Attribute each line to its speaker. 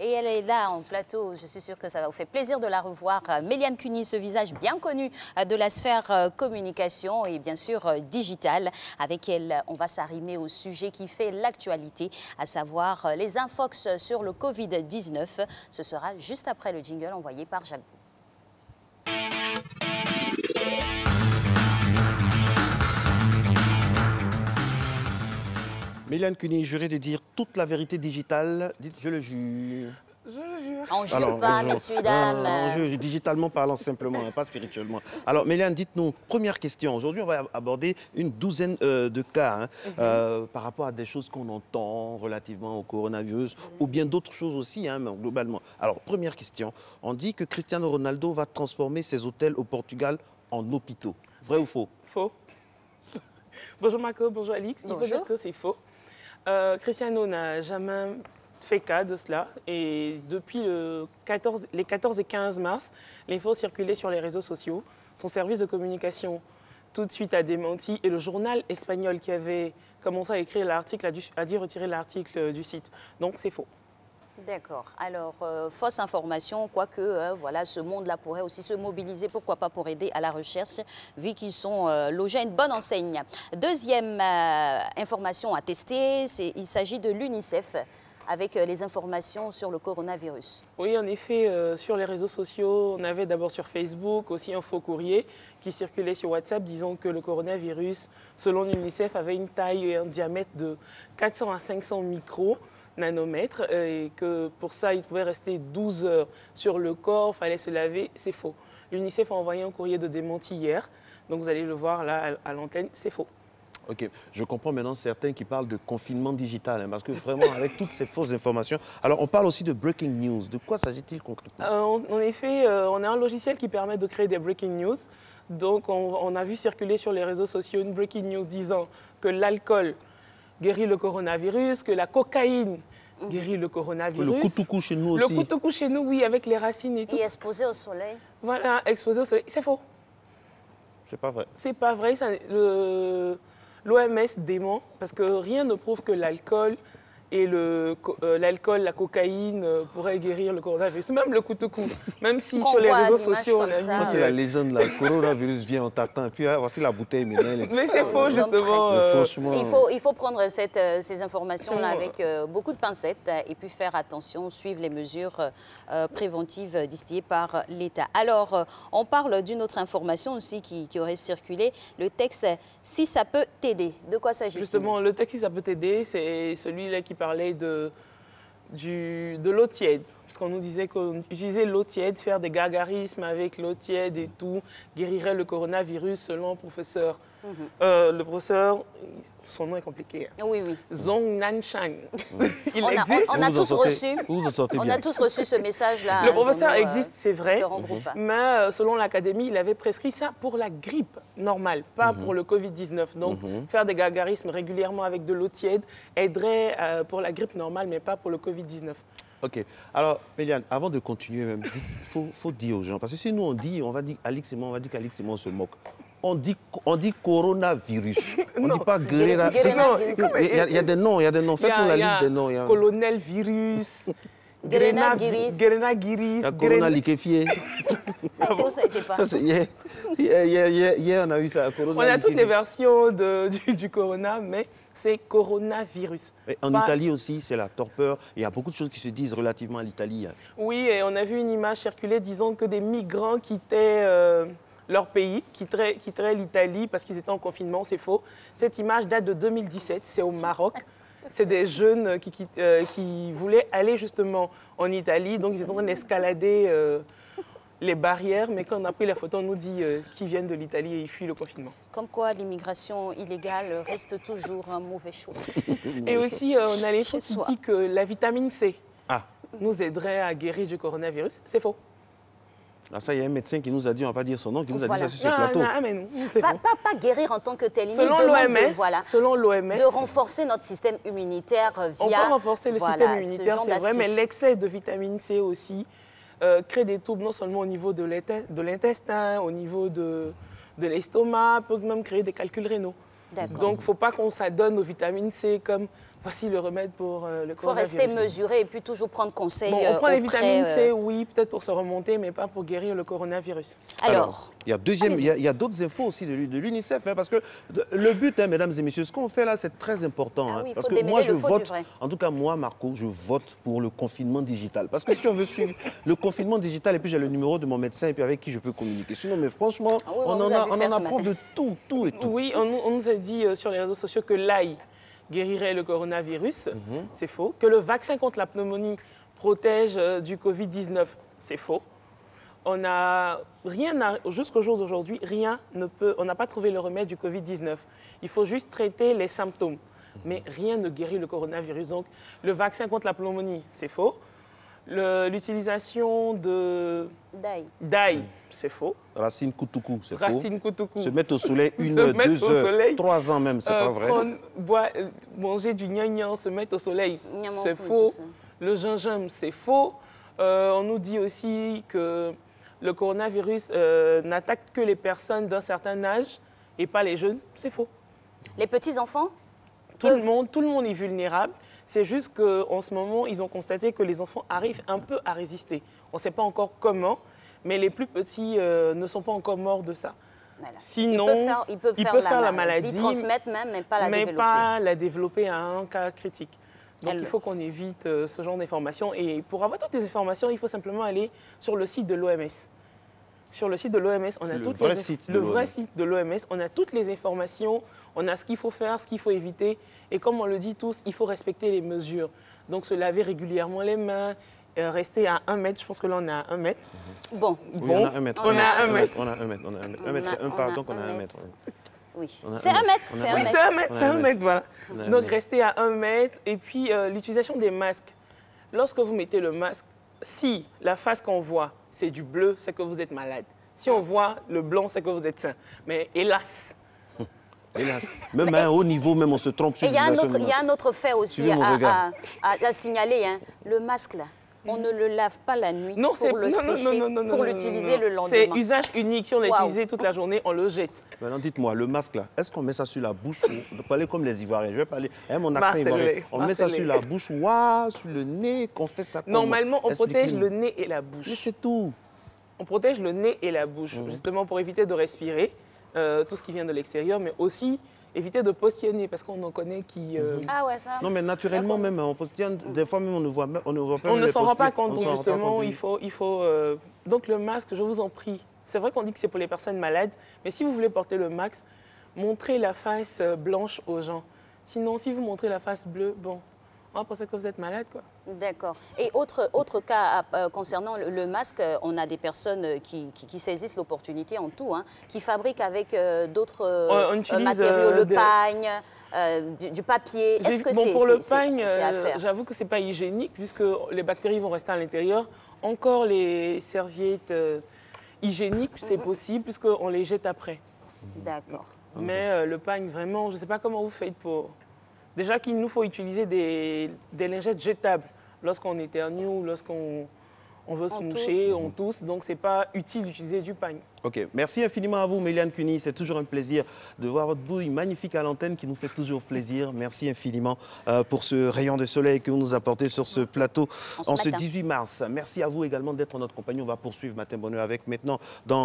Speaker 1: Et elle est là en plateau. Je suis sûre que ça va vous faire plaisir de la revoir. Méliane Cuny, ce visage bien connu de la sphère communication et bien sûr digitale. Avec elle, on va s'arrimer au sujet qui fait l'actualité, à savoir les infox sur le Covid-19. Ce sera juste après le jingle envoyé par Jacques Bou.
Speaker 2: Méliane Cuny, jurez de dire toute la vérité digitale. Dites, je le jure.
Speaker 3: Je le jure.
Speaker 1: On ne jure pas, messieurs, dames.
Speaker 2: On jure digitalement parlant simplement, pas spirituellement. Alors, Méliane, dites-nous, première question. Aujourd'hui, on va aborder une douzaine de cas par rapport à des choses qu'on entend relativement au coronavirus ou bien d'autres choses aussi, mais globalement. Alors, première question. On dit que Cristiano Ronaldo va transformer ses hôtels au Portugal en hôpitaux. Vrai ou faux?
Speaker 3: Faux. Bonjour Marco, bonjour Alix.
Speaker 1: Bonjour.
Speaker 3: Il faut dire que c'est faux. Cristiano n'a jamais fait cas de cela et depuis les 14 et 15 mars, l'info circulait sur les réseaux sociaux. Son service de communication tout de suite a démenti et le journal espagnol qui avait commencé à écrire l'article a dû retirer l'article du site. Donc c'est faux.
Speaker 1: D'accord. Alors, fausse information, quoique voilà, ce monde-là pourrait aussi se mobiliser, pourquoi pas pour aider à la recherche, vu qu'ils sont logés à une bonne enseigne. Deuxième information à tester, il s'agit de l'UNICEF, avec les informations sur le coronavirus.
Speaker 3: Oui, en effet, sur les réseaux sociaux, on avait d'abord sur Facebook aussi un faux courrier qui circulait sur WhatsApp disant que le coronavirus, selon l'UNICEF, avait une taille et un diamètre de 400 à 500 nanomètres et que pour ça, il pouvait rester 12 heures sur le corps, il fallait se laver. C'est faux. L'UNICEF a envoyé un courrier de démenti hier, donc vous allez le voir là à l'antenne, c'est faux.
Speaker 2: Ok, je comprends maintenant certains qui parlent de confinement digital, parce que vraiment, avec toutes ces fausses informations... Alors, on parle aussi de breaking news. De quoi s'agit-il concrètement?
Speaker 3: En effet, on a un logiciel qui permet de créer des breaking news. Donc, on a vu circuler sur les réseaux sociaux une breaking news disant que l'alcool guérit le coronavirus, que la cocaïne guérit le coronavirus.
Speaker 2: Le coutoucou chez nous aussi.
Speaker 3: Le coutoucou chez nous, oui, avec les racines et tout.
Speaker 1: Et exposé au soleil.
Speaker 3: Voilà, exposé au soleil. C'est faux.
Speaker 2: C'est pas vrai.
Speaker 3: C'est pas vrai. L'OMS dément parce que rien ne prouve que l'alcool et la cocaïne pourraient guérir le coronavirus. Même le coutoukou. Même si sur les réseaux sociaux, on a vu...
Speaker 2: C'est la légende, le coronavirus vient, on t'attend. Et puis voici la bouteille maintenant.
Speaker 3: Mais c'est faux, justement.
Speaker 2: Franchement...
Speaker 1: Il faut prendre ces informations-là avec beaucoup de pincettes et puis faire attention, suivre les mesures préventives distillées par l'État. Alors, on parle d'une autre information aussi qui aurait circulé, le texte « Si ça peut t'aider ». De quoi s'agit-il?
Speaker 3: Justement, le texte « Si ça peut t'aider », c'est celui-là qui parlait de l'eau tiède, parce qu'on nous disait qu'on utilisait l'eau tiède, faire des gargarismes avec l'eau tiède et tout, guérirait le coronavirus selon le professeur. Le professeur, son nom est compliqué.
Speaker 1: Oui, oui.
Speaker 3: Zhong Nanshan. Il
Speaker 1: On a tous reçu ce message-là.
Speaker 3: Le professeur existe, c'est vrai,
Speaker 1: mais
Speaker 3: selon l'académie, il avait prescrit ça pour la grippe normale, pas pour le Covid-19. Donc, faire des gargarismes régulièrement avec de l'eau tiède aiderait pour la grippe normale, mais pas pour le Covid-19.
Speaker 2: Ok. Alors, Méliane, avant de continuer, même, il faut dire aux gens, parce que si nous on dit, on va dire Alix et moi, on va dire qu'Alix et moi on se moque. On dit coronavirus. On ne dit pas guérira. Il y a des noms, Faites-nous la liste des noms.
Speaker 3: Colonel virus.
Speaker 1: Grenagiris.
Speaker 2: Corona liquéfié.
Speaker 1: Ça a été pas.
Speaker 2: Hier, on a eu ça.
Speaker 3: On a toutes les versions du corona, mais c'est coronavirus.
Speaker 2: En Italie aussi, c'est la torpeur. Il y a beaucoup de choses qui se disent relativement à l'Italie.
Speaker 3: Oui, et on a vu une image circuler disant que des migrants quittaient leur pays, quitteraient l'Italie parce qu'ils étaient en confinement. C'est faux. Cette image date de 2017, c'est au Maroc. C'est des jeunes qui voulaient aller justement en Italie, donc ils étaient en train d'escalader les barrières, mais quand on a pris la photo, on nous dit qu'ils viennent de l'Italie et ils fuient le confinement.
Speaker 1: Comme quoi l'immigration illégale reste toujours un mauvais choix.
Speaker 3: Et aussi, on a l'info qui dit que la vitamine C nous aiderait à guérir du coronavirus. C'est faux.
Speaker 2: Là, ça, il y a un médecin qui nous a dit, on ne va pas dire son nom, qui nous a dit ça sur ce plateau.
Speaker 1: Pas guérir en tant que tel.
Speaker 3: Selon l'OMS,
Speaker 1: de renforcer notre système immunitaire via...
Speaker 3: On peut renforcer le système immunitaire, c'est vrai, mais l'excès de vitamine C aussi crée des troubles non seulement au niveau de l'intestin, au niveau de l'estomac, peut même créer des calculs rénaux. Donc, il ne faut pas qu'on s'adonne aux vitamines C comme voici le remède pour le
Speaker 1: Il faut
Speaker 3: coronavirus.
Speaker 1: rester mesuré et puis toujours prendre conseil
Speaker 3: Bon, on prend les vitamines
Speaker 1: auprès,
Speaker 3: C, oui, peut-être pour se remonter, mais pas pour guérir le coronavirus.
Speaker 1: Alors,
Speaker 2: il y a d'autres infos aussi de l'UNICEF, hein, parce que le but, hein, mesdames et messieurs, ce qu'on fait là, c'est très important.
Speaker 1: Ah
Speaker 2: Hein,
Speaker 1: oui, il
Speaker 2: parce
Speaker 1: faut
Speaker 2: que moi,
Speaker 1: démêler
Speaker 2: je
Speaker 1: le faux du
Speaker 2: vote,
Speaker 1: vrai.
Speaker 2: en tout cas moi, Marco, je vote pour le confinement digital. Parce que si on veut suivre le confinement digital, et puis j'ai le numéro de mon médecin, et puis avec qui je peux communiquer. Sinon, mais franchement,
Speaker 1: Ah oui,
Speaker 2: on
Speaker 1: vous
Speaker 2: en
Speaker 1: avez fait ce
Speaker 2: apprend
Speaker 1: matin.
Speaker 2: de tout, tout et tout.
Speaker 3: Oui, on nous a dit sur les réseaux sociaux que l'ail guérirait le coronavirus. C'est faux. Que le vaccin contre la pneumonie protège du Covid-19. C'est faux. On a jusqu'au jour d'aujourd'hui, on n'a pas trouvé le remède du Covid-19. Il faut juste traiter les symptômes. Mais rien ne guérit le coronavirus. Donc, le vaccin contre la pneumonie, c'est faux. L'utilisation d'ail, c'est faux.
Speaker 2: Racine Koutoukou, c'est faux.
Speaker 3: Racine Koutoukou.
Speaker 2: Se mettre au soleil
Speaker 3: Se
Speaker 2: 1,
Speaker 3: mettre
Speaker 2: 2
Speaker 3: au
Speaker 2: heures,
Speaker 3: soleil.
Speaker 2: 3 ans même, c'est pas vrai.
Speaker 3: Manger du gnagnan, se mettre au soleil,
Speaker 1: Gnamon,
Speaker 3: c'est
Speaker 1: oui,
Speaker 3: faux.
Speaker 1: tout ça.
Speaker 3: Le gingembre, c'est faux. On nous dit aussi que le coronavirus n'attaque que les personnes d'un certain âge et pas les jeunes. C'est faux.
Speaker 1: les petits-enfants,
Speaker 3: Tout le monde est vulnérable. C'est juste qu'en ce moment, ils ont constaté que les enfants arrivent un peu à résister. On ne sait pas encore comment, mais les plus petits ne sont pas encore morts de ça.
Speaker 1: voilà.
Speaker 3: Sinon,
Speaker 1: ils peuvent faire la maladie. Ils transmettent même, mais pas la
Speaker 3: mais
Speaker 1: développer.
Speaker 3: pas la développer à un cas critique. Donc,
Speaker 1: Elle-
Speaker 3: il faut qu'on évite ce genre d'informations. Et pour avoir toutes les informations, il faut simplement aller sur le site de l'OMS. Sur le site de l'OMS, on a
Speaker 2: Le vrai site de
Speaker 3: le vrai
Speaker 2: l'OMS.
Speaker 3: site de l'OMS. On a toutes les informations, on a ce qu'il faut faire, ce qu'il faut éviter. Et comme on le dit tous, il faut respecter les mesures. Donc, se laver régulièrement les mains, rester à 1 mètre. Je pense que là, on est à 1 mètre.
Speaker 1: Bon,
Speaker 2: Oui, on a 1 mètre.
Speaker 3: On a 1 mètre.
Speaker 2: On a 1 mètre. On a 1 mètre. 1 mètre, c'est
Speaker 1: On
Speaker 2: un
Speaker 1: a
Speaker 2: pas, donc on a
Speaker 1: 1
Speaker 2: 1
Speaker 1: mètre.
Speaker 2: mètre.
Speaker 1: oui.
Speaker 2: On a
Speaker 1: C'est
Speaker 2: un
Speaker 1: 1
Speaker 2: mètre.
Speaker 1: mètre.
Speaker 2: On a
Speaker 1: C'est
Speaker 2: un
Speaker 1: un
Speaker 3: Oui,
Speaker 2: mètre.
Speaker 3: c'est
Speaker 1: mètre.
Speaker 3: 1 mètre,
Speaker 2: On a
Speaker 3: c'est
Speaker 2: un
Speaker 3: 1
Speaker 2: mètre.
Speaker 3: mètre, voilà.
Speaker 2: On a un
Speaker 3: Donc,
Speaker 2: mètre.
Speaker 3: restez à 1 mètre. Et puis, l'utilisation des masques. Lorsque vous mettez le masque, si la face qu'on voit, c'est du bleu, c'est que vous êtes malade. Si on voit le blanc, c'est que vous êtes sain. Mais hélas,
Speaker 2: Hélas. Même à un haut niveau, même on se trompe sur
Speaker 1: Et il y a
Speaker 2: l'utilisation du
Speaker 1: il y a
Speaker 2: masque.
Speaker 1: un autre fait aussi
Speaker 2: Suivez mon regard.
Speaker 1: à signaler. Hein. Le masque, là, on ne le lave pas la nuit
Speaker 3: non, c'est
Speaker 1: pour le sécher, pour l'utiliser le lendemain.
Speaker 3: C'est usage unique. Si on l'a
Speaker 1: Waouh.
Speaker 3: utilisé toute la journée, on le jette.
Speaker 2: Maintenant, dites-moi, le masque là, est-ce qu'on met ça sur la bouche ou parler comme les Ivoiriens? Je vais parler, hein, mon accent
Speaker 3: Marcelé,
Speaker 2: ivoirien. On met ça
Speaker 3: Marcelé.
Speaker 2: sur la bouche, waouh, sur le nez, qu'on fait ça comment?
Speaker 3: Normalement, on protège
Speaker 2: Expliquez-nous.
Speaker 3: le nez et la
Speaker 2: Mais
Speaker 3: bouche.
Speaker 2: c'est tout.
Speaker 3: On protège le nez et la bouche,
Speaker 2: Mhm.
Speaker 3: justement pour éviter de respirer tout ce qui vient de l'extérieur, mais aussi éviter de postillonner, parce qu'on en connaît qui...
Speaker 1: Ah ouais, ça.
Speaker 2: Non, mais naturellement même, on postillonne, des fois même on ne voit pas. On
Speaker 3: On ne
Speaker 2: les
Speaker 3: s'en rend pas
Speaker 2: postillons.
Speaker 3: compte,
Speaker 2: On
Speaker 3: donc
Speaker 2: s'en rend pas
Speaker 3: justement,
Speaker 2: compte,
Speaker 3: il faut donc le masque, je vous en prie. C'est vrai qu'on dit que c'est pour les personnes malades, mais si vous voulez porter le masque, montrez la face blanche aux gens. Sinon, si vous montrez la face bleue, bon, on va penser que vous êtes malade, quoi.
Speaker 1: D'accord. Et autre cas concernant le masque, on a des personnes qui saisissent l'opportunité en tout, hein, qui fabriquent avec d'autres
Speaker 3: On utilise,
Speaker 1: matériaux, le
Speaker 3: des-
Speaker 1: pagne, du papier. Est-ce que
Speaker 3: Bon, pour le
Speaker 1: c'est
Speaker 3: pagne,
Speaker 1: à faire?
Speaker 3: j'avoue que c'est pas hygiénique puisque les bactéries vont rester à l'intérieur. Encore les serviettes hygiéniques, c'est possible puisqu'on les jette après.
Speaker 1: D'accord.
Speaker 3: Mais le pagne, vraiment, je ne sais pas comment vous faites pour... Déjà qu'il nous faut utiliser des lingettes jetables lorsqu'on éternue ou lorsqu'on veut se
Speaker 1: On
Speaker 3: moucher, on tousse. Donc, ce n'est pas utile d'utiliser du pagne.
Speaker 2: Ok, merci infiniment à vous, Méliane Cuny. C'est toujours un plaisir de voir votre bouille magnifique à l'antenne qui nous fait toujours plaisir. Merci infiniment pour ce rayon de soleil que vous nous apportez sur ce plateau en ce
Speaker 1: matin.
Speaker 2: 18 mars. Merci à vous également d'être en notre compagnie. On va poursuivre Matin Bonheur avec maintenant dans